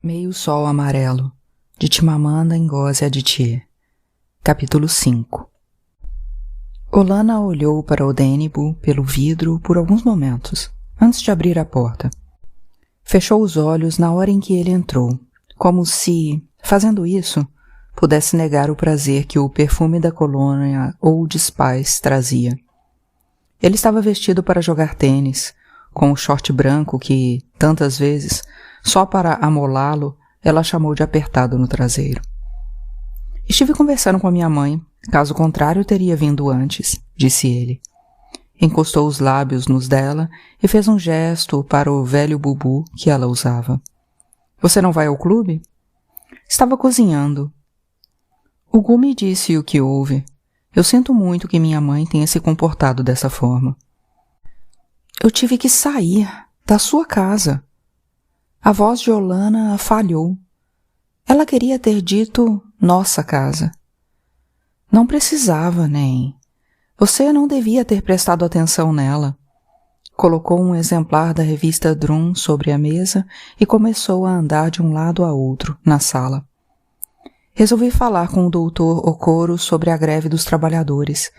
Meio Sol Amarelo, de Chimamanda Ngozi Adichie. Capítulo 5. Olana olhou para Odenigbo pelo vidro por alguns momentos, antes de abrir a porta. Fechou os olhos na hora em que ele entrou, como se, fazendo isso, pudesse negar o prazer que o perfume da colônia Old Spice trazia. Ele estava vestido para jogar tênis, com o short branco que, tantas vezes, só para amolá-lo, ela chamou de apertado no traseiro. Estive conversando com a minha mãe, caso contrário teria vindo antes, disse ele. Encostou os lábios nos dela e fez um gesto para o velho bubu que ela usava. Você não vai ao clube? Estava cozinhando. O Gu me disse o que houve. Eu sinto muito que minha mãe tenha se comportado dessa forma. Eu tive que sair da sua casa. A voz de Olana falhou. Ela queria ter dito nossa casa. Não precisava, nem. Você não devia ter prestado atenção nela. Colocou um exemplar da revista Drum sobre a mesa e começou a andar de um lado a outro, na sala. Resolvi falar com o Dr. Okoro sobre a greve dos trabalhadores.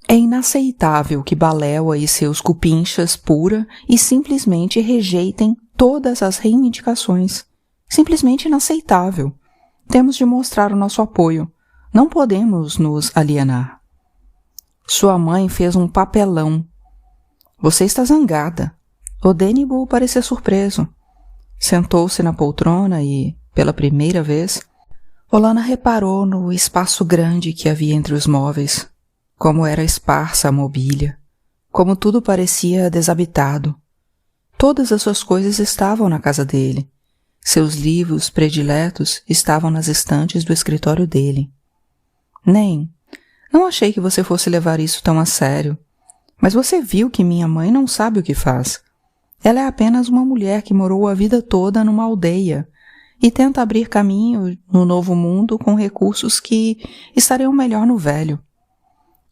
É inaceitável que Baléua e seus cupinchas pura e simplesmente rejeitem todas as reivindicações. Simplesmente inaceitável. Temos de mostrar o nosso apoio. Não podemos nos alienar. Sua mãe fez um papelão. Você está zangada. Odenigbo parecia surpreso. Sentou-se na poltrona e, pela primeira vez, Olana reparou no espaço grande que havia entre os móveis, como era esparsa a mobília, como tudo parecia desabitado. Todas as suas coisas estavam na casa dele. Seus livros prediletos estavam nas estantes do escritório dele. Não achei que você fosse levar isso tão a sério. Mas você viu que minha mãe não sabe o que faz. Ela é apenas uma mulher que morou a vida toda numa aldeia e tenta abrir caminho no novo mundo com recursos que estariam melhor no velho.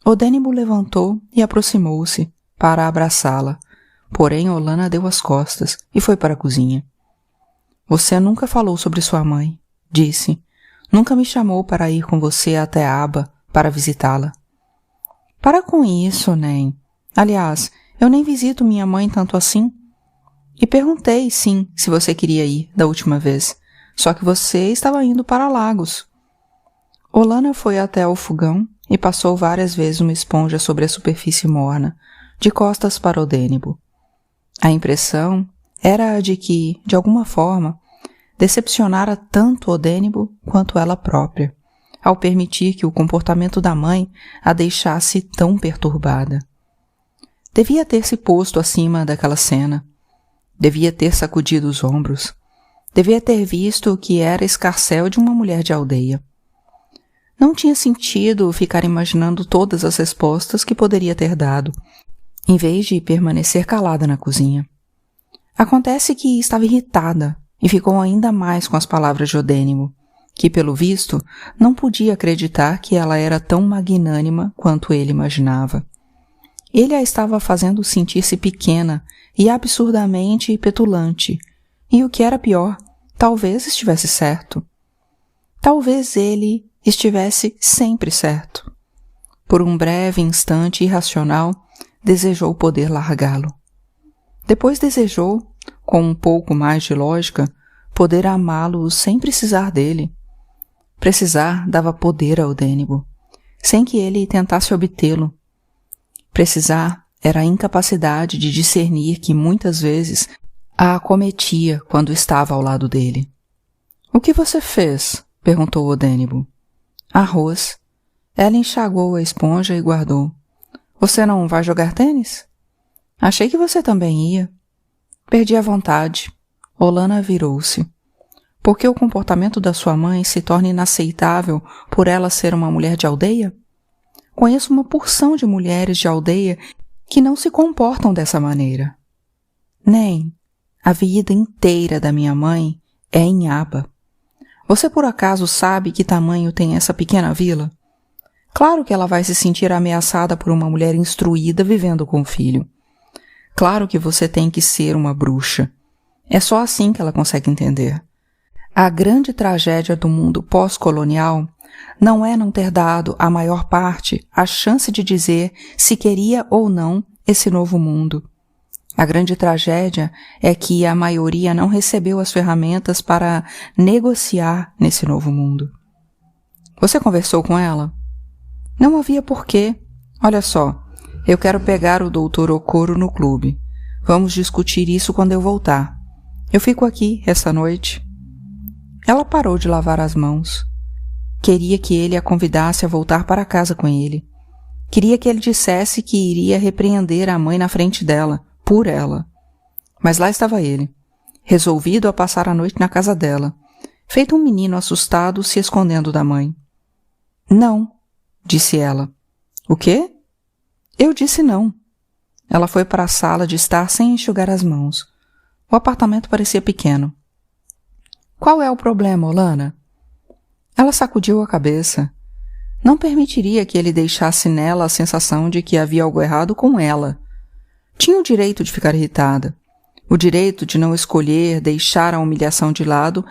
Odenigbo levantou e aproximou-se para abraçá-la, porém Olana deu as costas e foi para a cozinha. Você nunca falou sobre sua mãe, disse. Nunca me chamou para ir com você até Aba para visitá-la. Para com isso, Nen. Aliás, eu nem visito minha mãe tanto assim. E perguntei, sim, se você queria ir da última vez. Só que você estava indo para Lagos. Olana foi até o fogão e passou várias vezes uma esponja sobre a superfície morna, de costas para Odenigbo. A impressão era a de que, de alguma forma, decepcionara tanto Odenigbo quanto ela própria, ao permitir que o comportamento da mãe a deixasse tão perturbada. Devia ter se posto acima daquela cena. Devia ter sacudido os ombros. Devia ter visto o que era escarcéu de uma mulher de aldeia. Não tinha sentido ficar imaginando todas as respostas que poderia ter dado, em vez de permanecer calada na cozinha. Acontece que estava irritada e ficou ainda mais com as palavras de Odenigbo, que, pelo visto, não podia acreditar que ela era tão magnânima quanto ele imaginava. Ele a estava fazendo sentir-se pequena e absurdamente petulante, e o que era pior, talvez estivesse certo. Talvez ele estivesse sempre certo. Por um breve instante irracional, desejou poder largá-lo. Depois desejou, com um pouco mais de lógica, poder amá-lo sem precisar dele. Precisar dava poder a Odenigbo, sem que ele tentasse obtê-lo. Precisar era a incapacidade de discernir que muitas vezes a acometia quando estava ao lado dele. O que você fez? Perguntou Odenigbo. Arroz. Ela enxagou a esponja e guardou. Você não vai jogar tênis? Achei que você também ia. Perdi a vontade. Olana virou-se. Por que o comportamento da sua mãe se torna inaceitável por ela ser uma mulher de aldeia? Conheço uma porção de mulheres de aldeia que não se comportam dessa maneira. Nem. A vida inteira da minha mãe é em Aba. Você por acaso sabe que tamanho tem essa pequena vila? Claro que ela vai se sentir ameaçada por uma mulher instruída vivendo com o filho. Claro que você tem que ser uma bruxa. É só assim que ela consegue entender. A grande tragédia do mundo pós-colonial não é não ter dado à maior parte a chance de dizer se queria ou não esse novo mundo. A grande tragédia é que a maioria não recebeu as ferramentas para negociar nesse novo mundo. Você conversou com ela? Não havia porquê. Olha só, eu quero pegar o Dr. Okoro no clube. Vamos discutir isso quando eu voltar. Eu fico aqui essa noite. Ela parou de lavar as mãos. Queria que ele a convidasse a voltar para casa com ele. Queria que ele dissesse que iria repreender a mãe na frente dela, por ela. Mas lá estava ele, resolvido a passar a noite na casa dela, feito um menino assustado se escondendo da mãe. Não, disse ela. O quê? Eu disse não. Ela foi para a sala de estar sem enxugar as mãos. O apartamento parecia pequeno. Qual é o problema, Olana? Ela sacudiu a cabeça. Não permitiria que ele deixasse nela a sensação de que havia algo errado com ela. Tinha o direito de ficar irritada, o direito de não escolher deixar a humilhação de lado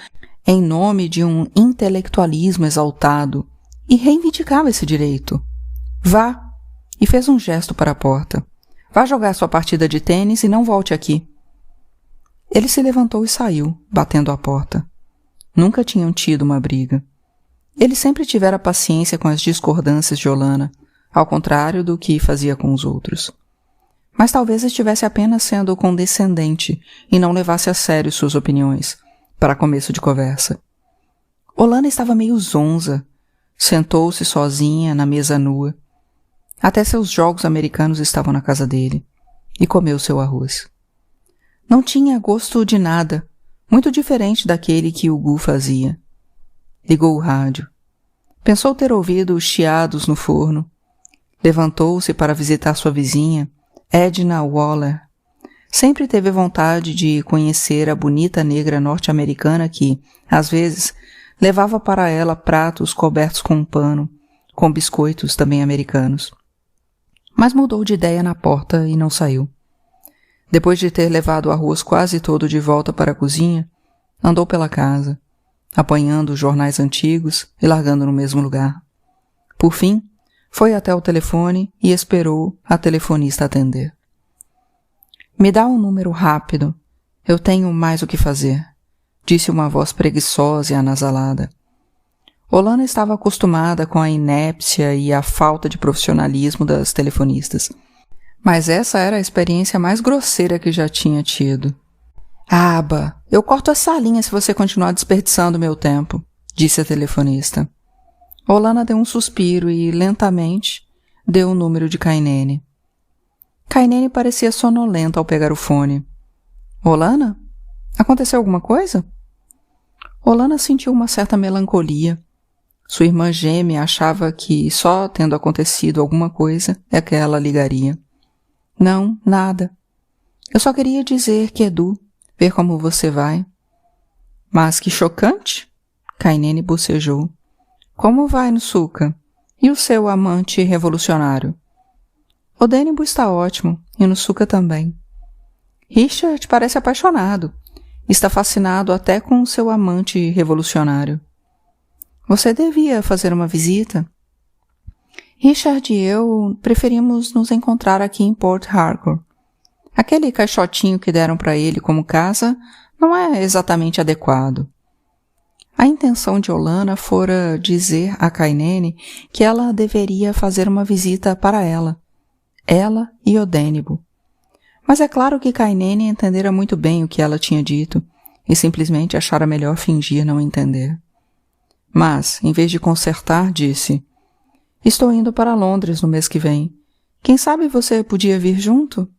em nome de um intelectualismo exaltado, e reivindicava esse direito. Vá, e fez um gesto para a porta. Vá jogar sua partida de tênis e não volte aqui. Ele se levantou e saiu, batendo à porta. Nunca tinham tido uma briga. Ele sempre tivera paciência com as discordâncias de Olana, ao contrário do que fazia com os outros. Mas talvez estivesse apenas sendo condescendente e não levasse a sério suas opiniões, para começo de conversa. Olana estava meio zonza. Sentou-se sozinha na mesa nua. Até seus jogos americanos estavam na casa dele, e comeu seu arroz. Não tinha gosto de nada, muito diferente daquele que o Gu fazia. Ligou o rádio. Pensou ter ouvido os chiados no forno. Levantou-se para visitar sua vizinha, Edna Waller. Sempre teve vontade de conhecer a bonita negra norte-americana que, às vezes, levava para ela pratos cobertos com um pano, com biscoitos também americanos. Mas mudou de ideia na porta e não saiu. Depois de ter levado o arroz quase todo de volta para a cozinha, andou pela casa, apanhando os jornais antigos e largando no mesmo lugar. Por fim, foi até o telefone e esperou a telefonista atender. Me dá um número rápido. Eu tenho mais o que fazer, disse uma voz preguiçosa e anasalada. Olana estava acostumada com a inépcia e a falta de profissionalismo das telefonistas. Mas essa era a experiência mais grosseira que já tinha tido. Aba, eu corto essa linha se você continuar desperdiçando meu tempo, disse a telefonista. Olana deu um suspiro e, lentamente, deu o número de Kainene. Kainene parecia sonolenta ao pegar o fone. Olana? Aconteceu alguma coisa? Olana sentiu uma certa melancolia. Sua irmã gêmea achava que só tendo acontecido alguma coisa é que ela ligaria. Não, nada. Eu só queria dizer que Edu, ver como você vai. Mas que chocante! Kainene bocejou. Como vai no Suca? E o seu amante revolucionário? O Dênibo está ótimo, e no Suca também. Richard parece apaixonado. Está fascinado até com o seu amante revolucionário. Você devia fazer uma visita. Richard e eu preferimos nos encontrar aqui em Port Harcourt. Aquele caixotinho que deram para ele como casa não é exatamente adequado. A intenção de Olana fora dizer a Kainene que ela deveria fazer uma visita para ela e o Dênibo. Mas é claro que Kainene entendera muito bem o que ela tinha dito e simplesmente achara melhor fingir não entender. Mas, em vez de consertar, disse: Estou indo para Londres no mês que vem. Quem sabe você podia vir junto?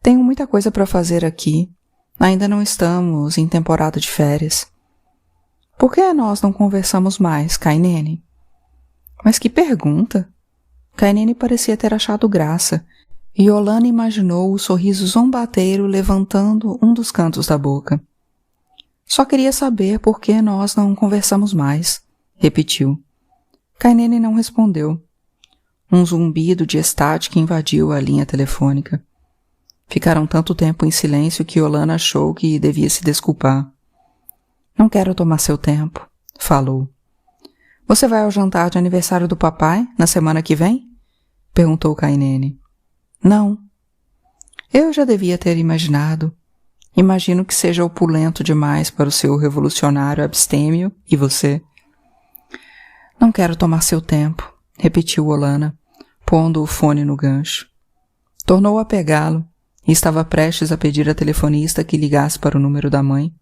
Tenho muita coisa para fazer aqui. Ainda não estamos em temporada de férias. Por que nós não conversamos mais, Kainene? Mas que pergunta! Kainene parecia ter achado graça, e Olana imaginou o sorriso zombateiro levantando um dos cantos da boca. Só queria saber por que nós não conversamos mais, repetiu. Kainene não respondeu. Um zumbido de estática invadiu a linha telefônica. Ficaram tanto tempo em silêncio que Olana achou que devia se desculpar. Não quero tomar seu tempo, falou. Você vai ao jantar de aniversário do papai na semana que vem? Perguntou Kainene. Não. Eu já devia ter imaginado. Imagino que seja opulento demais para o seu revolucionário abstêmio e você. Não quero tomar seu tempo, repetiu Olana, pondo o fone no gancho. Tornou a pegá-lo e estava prestes a pedir à telefonista que ligasse para o número da mãe,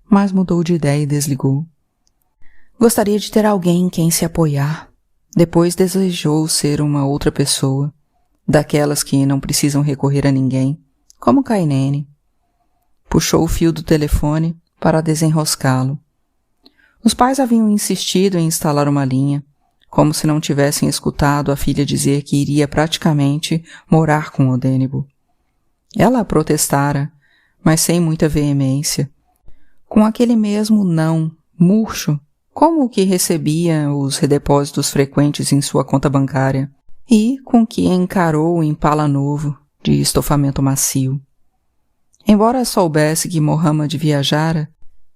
mas mudou de ideia e desligou. Gostaria de ter alguém em quem se apoiar. Depois desejou ser uma outra pessoa, daquelas que não precisam recorrer a ninguém, como Kainene. Puxou o fio do telefone para desenroscá-lo. Os pais haviam insistido em instalar uma linha, como se não tivessem escutado a filha dizer que iria praticamente morar com Odênibo. Ela protestara, mas sem muita veemência, com aquele mesmo não murcho, como o que recebia os redepósitos frequentes em sua conta bancária, e com que encarou o Impala novo, de estofamento macio. Embora soubesse que Mohammad viajara,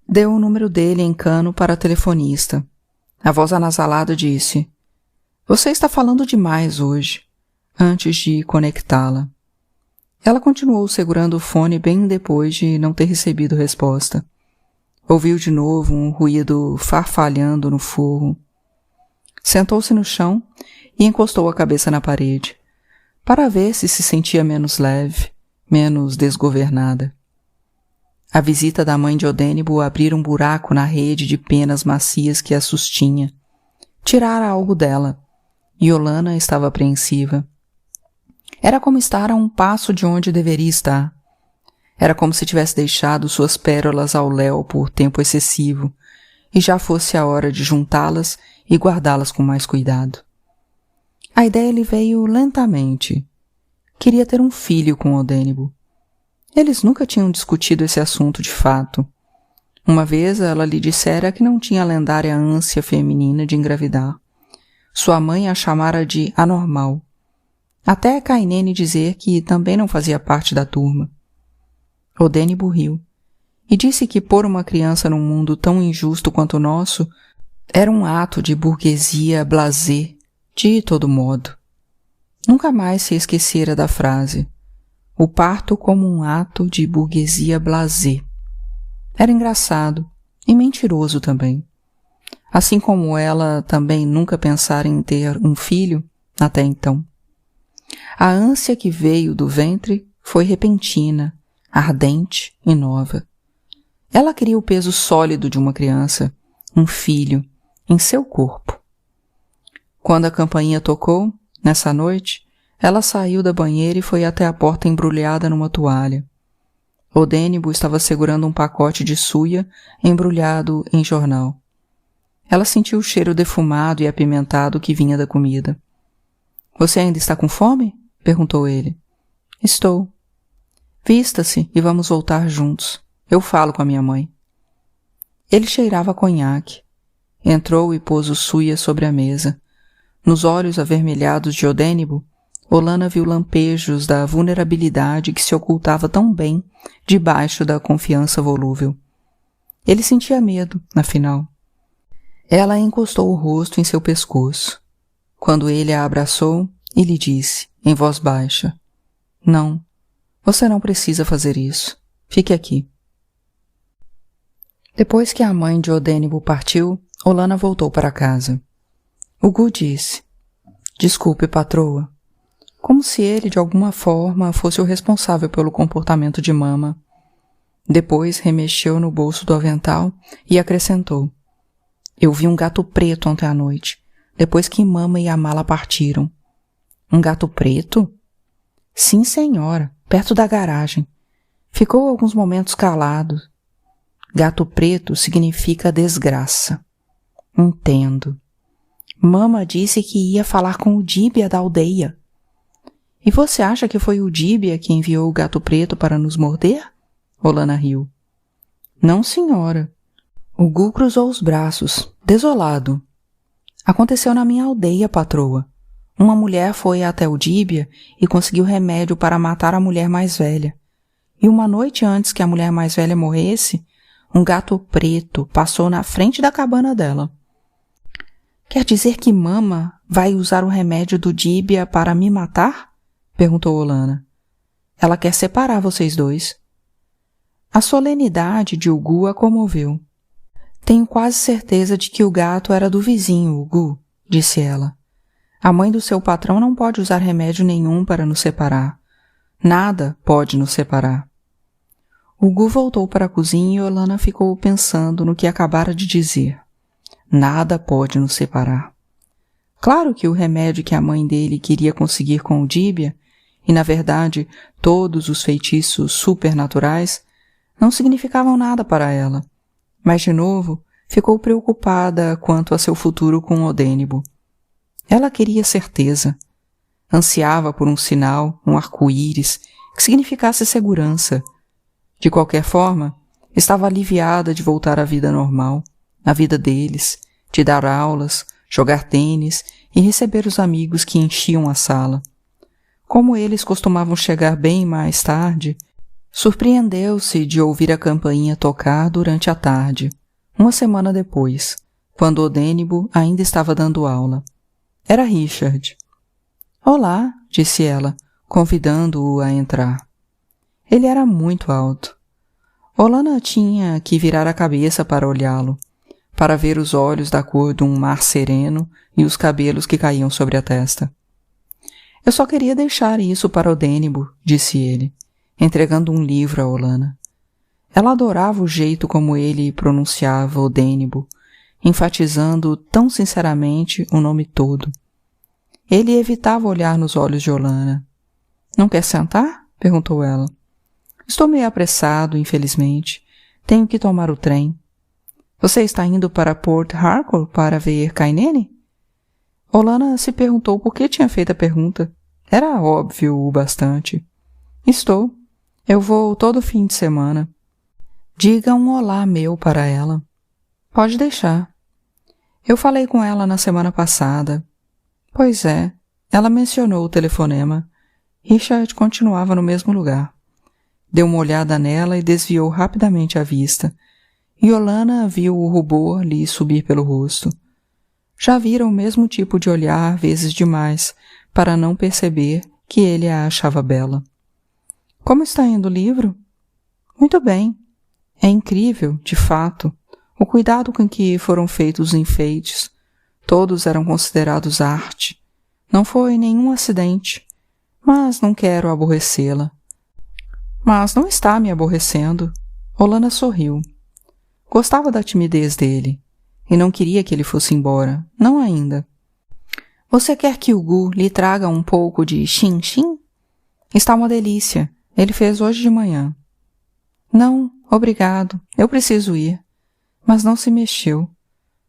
deu o número dele em cano para a telefonista. A voz anasalada disse: Você está falando demais hoje, antes de conectá-la. Ela continuou segurando o fone bem depois de não ter recebido resposta. Ouviu de novo um ruído farfalhando no forro. Sentou-se no chão e encostou a cabeça na parede, para ver se sentia menos leve, menos desgovernada. A visita da mãe de Odênibo abrira um buraco na rede de penas macias que a sustinha. Tirara algo dela, e Olana estava apreensiva. Era como estar a um passo de onde deveria estar. Era como se tivesse deixado suas pérolas ao léu por tempo excessivo, e já fosse a hora de juntá-las e guardá-las com mais cuidado. A ideia lhe veio lentamente. Queria ter um filho com Odênibo. Eles nunca tinham discutido esse assunto de fato. Uma vez ela lhe dissera que não tinha a lendária ânsia feminina de engravidar. Sua mãe a chamara de anormal. Até Kainene dizer que também não fazia parte da turma. Odênibo riu e disse que pôr uma criança num mundo tão injusto quanto o nosso era um ato de burguesia blasé, de todo modo. Nunca mais se esquecera da frase. O parto como um ato de burguesia blasé. Era engraçado e mentiroso também. Assim como ela também nunca pensara em ter um filho até então. A ânsia que veio do ventre foi repentina, ardente e nova. Ela queria o peso sólido de uma criança, um filho, em seu corpo. Quando a campainha tocou, nessa noite, ela saiu da banheira e foi até a porta embrulhada numa toalha. Odênibo estava segurando um pacote de suia embrulhado em jornal. Ela sentiu o cheiro defumado e apimentado que vinha da comida. — Você ainda está com fome? — perguntou ele. — Estou. — Vista-se e vamos voltar juntos. Eu falo com a minha mãe. Ele cheirava a conhaque. Entrou e pôs o suia sobre a mesa. Nos olhos avermelhados de Odênibo, Olana viu lampejos da vulnerabilidade que se ocultava tão bem debaixo da confiança volúvel. Ele sentia medo, afinal. Ela encostou o rosto em seu pescoço, quando ele a abraçou e lhe disse, em voz baixa, — Não, você não precisa fazer isso. Fique aqui. Depois que a mãe de Odênibo partiu, Olana voltou para casa. O Gu disse, — Desculpe, patroa. Como se ele, de alguma forma, fosse o responsável pelo comportamento de Mama. Depois remexeu no bolso do avental e acrescentou, — Eu vi um gato preto ontem à noite, depois que Mama e a mala partiram. Um gato preto? Sim, senhora, perto da garagem. Ficou alguns momentos calado. Gato preto significa desgraça. Entendo. Mama disse que ia falar com o Díbia da aldeia. E você acha que foi o Díbia que enviou o gato preto para nos morder? Olana riu. Não, senhora. O Gu cruzou os braços, desolado. Aconteceu na minha aldeia, patroa. Uma mulher foi até o Díbia e conseguiu remédio para matar a mulher mais velha. E uma noite antes que a mulher mais velha morresse, um gato preto passou na frente da cabana dela. Quer dizer que Mama vai usar o remédio do Dibia para me matar? Perguntou Olana. Ela quer separar vocês dois. A solenidade de Ugu a comoveu. Tenho quase certeza de que o gato era do vizinho, Ugu, disse ela. A mãe do seu patrão não pode usar remédio nenhum para nos separar. Nada pode nos separar. Ugu voltou para a cozinha e Olana ficou pensando no que acabara de dizer. Nada pode nos separar. Claro que o remédio que a mãe dele queria conseguir com o Dibia, e na verdade todos os feitiços supernaturais, não significavam nada para ela, mas de novo ficou preocupada quanto a seu futuro com Odênibo. Ela queria certeza. Ansiava por um sinal, um arco-íris, que significasse segurança. De qualquer forma, estava aliviada de voltar à vida normal, à vida deles, de dar aulas, jogar tênis e receber os amigos que enchiam a sala. Como eles costumavam chegar bem mais tarde, surpreendeu-se de ouvir a campainha tocar durante a tarde, uma semana depois, quando Odênibo ainda estava dando aula. Era Richard. Olá, disse ela, convidando-o a entrar. Ele era muito alto. Olana tinha que virar a cabeça para olhá-lo, para ver os olhos da cor de um mar sereno e os cabelos que caíam sobre a testa. Eu só queria deixar isso para Odênibo, disse ele, entregando um livro a Olana. Ela adorava o jeito como ele pronunciava Odênibo, enfatizando tão sinceramente o nome todo. Ele evitava olhar nos olhos de Olana. Não quer sentar? Perguntou ela. Estou meio apressado, infelizmente. Tenho que tomar o trem. Você está indo para Port Harcourt para ver Kainene? Olana se perguntou por que tinha feito a pergunta. Era óbvio o bastante. Estou. Eu vou todo fim de semana. Diga um olá meu para ela. Pode deixar. Eu falei com ela na semana passada. Pois é, ela mencionou o telefonema. Richard continuava no mesmo lugar. Deu uma olhada nela e desviou rapidamente a vista. E Olana viu o rubor lhe subir pelo rosto. Já vira o mesmo tipo de olhar vezes demais para não perceber que ele a achava bela. Como está indo o livro? Muito bem. É incrível, de fato, o cuidado com que foram feitos os enfeites. Todos eram considerados arte. Não foi nenhum acidente, mas não quero aborrecê-la. Mas não está me aborrecendo. Olana sorriu. Gostava da timidez dele, e não queria que ele fosse embora, não ainda. Você quer que o Gu lhe traga um pouco de xin-xin? Está uma delícia. Ele fez hoje de manhã. Não, obrigado. Eu preciso ir. Mas não se mexeu.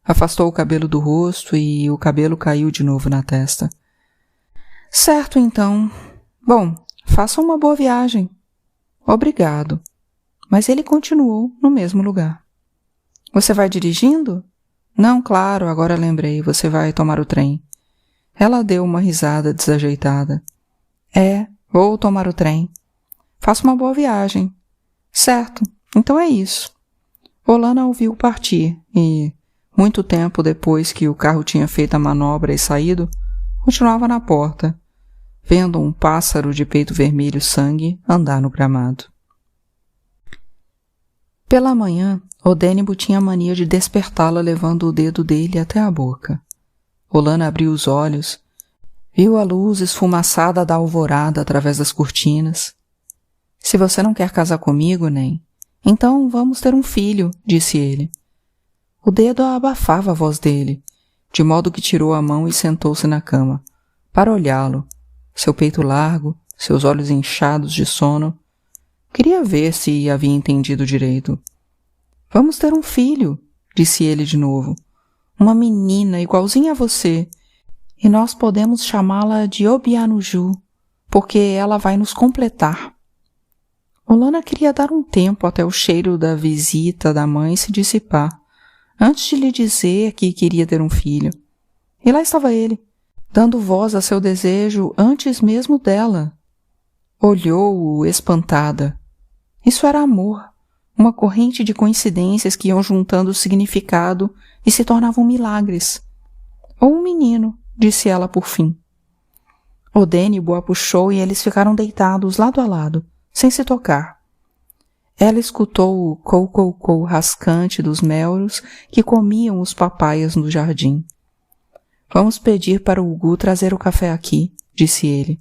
Afastou o cabelo do rosto e o cabelo caiu de novo na testa. Certo, então. Bom, faça uma boa viagem. Obrigado. Mas ele continuou no mesmo lugar. Você vai dirigindo? Não, claro, agora lembrei, você vai tomar o trem. Ela deu uma risada desajeitada. É, vou tomar o trem. Faça uma boa viagem. Certo, então é isso. Olana ouviu partir e, muito tempo depois que o carro tinha feito a manobra e saído, continuava na porta, vendo um pássaro de peito vermelho sangue andar no gramado. Pela manhã, Odênibo tinha a mania de despertá-la levando o dedo dele até a boca. Olana abriu os olhos, viu a luz esfumaçada da alvorada através das cortinas. Se você não quer casar comigo, nem, então vamos ter um filho, disse ele. O dedo abafava a voz dele, de modo que tirou a mão e sentou-se na cama, para olhá-lo, seu peito largo, seus olhos inchados de sono. Queria ver se havia entendido direito. Vamos ter um filho, disse ele de novo. Uma menina igualzinha a você, e nós podemos chamá-la de Obianuju, porque ela vai nos completar. Olana queria dar um tempo até o cheiro da visita da mãe se dissipar, antes de lhe dizer que queria ter um filho. E lá estava ele, dando voz a seu desejo antes mesmo dela. Olhou-o espantada. Isso era amor, uma corrente de coincidências que iam juntando significado e se tornavam milagres. Ou um menino, disse ela por fim. Odênibo a puxou e eles ficaram deitados lado a lado, sem se tocar. Ela escutou o cou-cou-cou rascante dos melros que comiam os papaias no jardim. Vamos pedir para o Ugu trazer o café aqui, disse ele.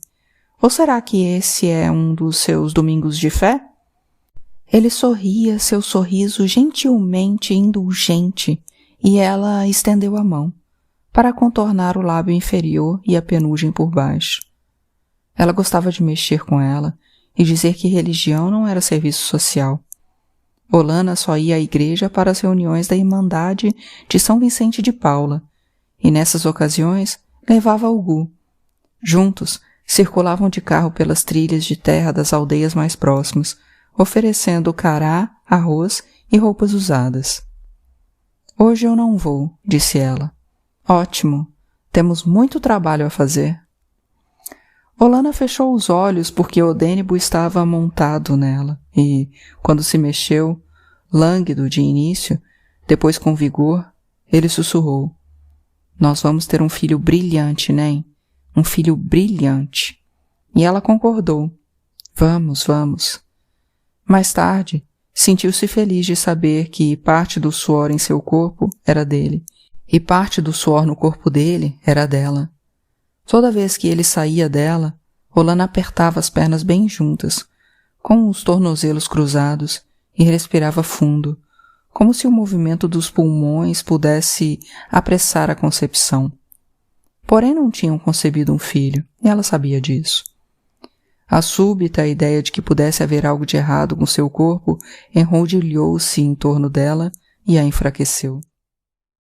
Ou será que esse é um dos seus domingos de fé? Ele sorria seu sorriso gentilmente indulgente e ela estendeu a mão para contornar o lábio inferior e a penugem por baixo. Ela gostava de mexer com ela e dizer que religião não era serviço social. Olana só ia à igreja para as reuniões da Irmandade de São Vicente de Paula e nessas ocasiões levava o Ugu. Juntos, circulavam de carro pelas trilhas de terra das aldeias mais próximas, oferecendo cará, arroz e roupas usadas. Hoje eu não vou, disse ela. Ótimo, temos muito trabalho a fazer. Olana fechou os olhos porque Odênibo estava montado nela e, quando se mexeu, lânguido de início, depois com vigor, ele sussurrou. Nós vamos ter um filho brilhante, Nen. Um filho brilhante. E ela concordou. Vamos, vamos. Mais tarde, sentiu-se feliz de saber que parte do suor em seu corpo era dele, e parte do suor no corpo dele era dela. Toda vez que ele saía dela, Olana apertava as pernas bem juntas, com os tornozelos cruzados, e respirava fundo, como se o movimento dos pulmões pudesse apressar a concepção. Porém não tinham concebido um filho, e ela sabia disso. A súbita ideia de que pudesse haver algo de errado com seu corpo enrodilhou-se em torno dela e a enfraqueceu.